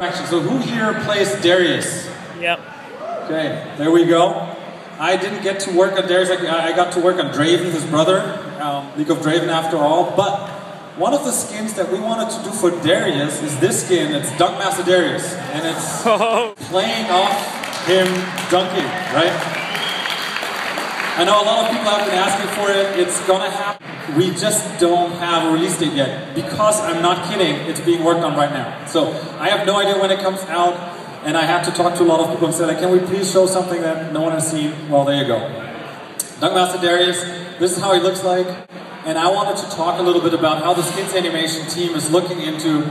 So who here plays Darius? Yep. Okay, there we go. I didn't get to work on Darius, I got to work on Draven, his brother, League of Draven after all, but one of the skins that we wanted to do for Darius is this skin. It's Dunkmaster Darius, and it's playing off him dunking, right? I know a lot of people have been asking for it. It's gonna happen. We just don't have a release date yet. Because, I'm not kidding, it's being worked on right now. So, I have no idea when it comes out, and I had to talk to a lot of people and say, like, can we please show something that no one has seen? Well, there you go. Dunkmaster Darius, this is how he looks like. And I wanted to talk a little bit about how the skins animation team is looking into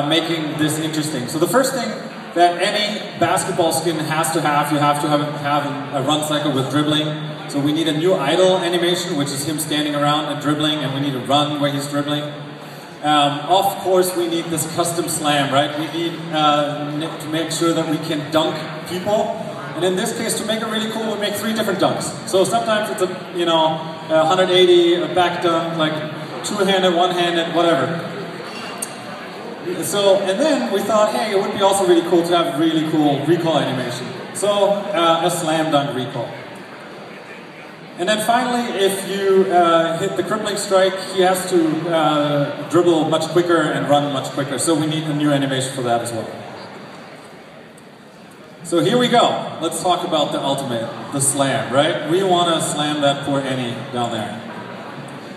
making this interesting. So the first thing that any basketball skin has to have, you have to have a run cycle with dribbling. So we need a new idle animation, which is him standing around and dribbling, and we need a run where he's dribbling. Of course, we need this custom slam, right? We need to make sure that we can dunk people. And in this case, to make it really cool, we make 3 different dunks. So sometimes it's a 180, a back dunk, like 2-handed, 1-handed, whatever. So, and then we thought, hey, it would be also really cool to have really cool recall animation. So, a slam dunk recall. And then finally, if you hit the crippling strike, he has to dribble much quicker and run much quicker. So we need a new animation for that as well. So here we go. Let's talk about the ultimate, the slam, right? We want to slam that poor Annie down there.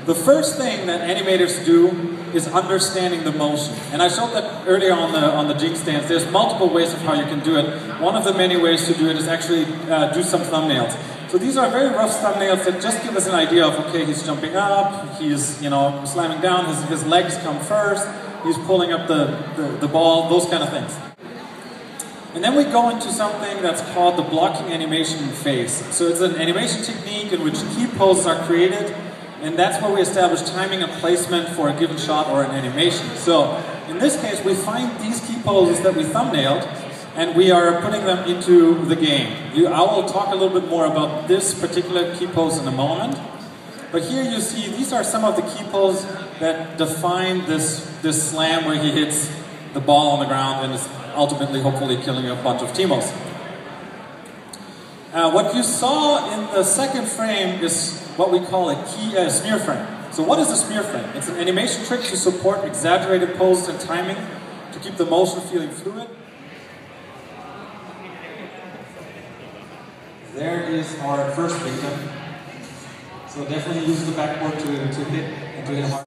The first thing that animators do is understanding the motion. And I showed that earlier on the Jinx dance. There's multiple ways of how you can do it. One of the many ways to do it is actually do some thumbnails. So these are very rough thumbnails that just give us an idea of, okay, he's jumping up, he's slamming down, his legs come first, he's pulling up the ball, those kind of things. And then we go into something that's called the blocking animation phase. So it's an animation technique in which key poses are created, and that's where we establish timing and placement for a given shot or an animation. So in this case, we find these key poses that we thumbnailed, and we are putting them into the game. I will talk a little bit more about this particular key pose in a moment. But here you see, these are some of the key poses that define this slam where he hits the ball on the ground and is ultimately, hopefully, killing a bunch of Teemos. What you saw in the second frame is what we call a smear frame. So what is a smear frame? It's an animation trick to support exaggerated poses and timing to keep the motion feeling fluid. There is our first victim. So definitely use the backboard to hit and to hit hard.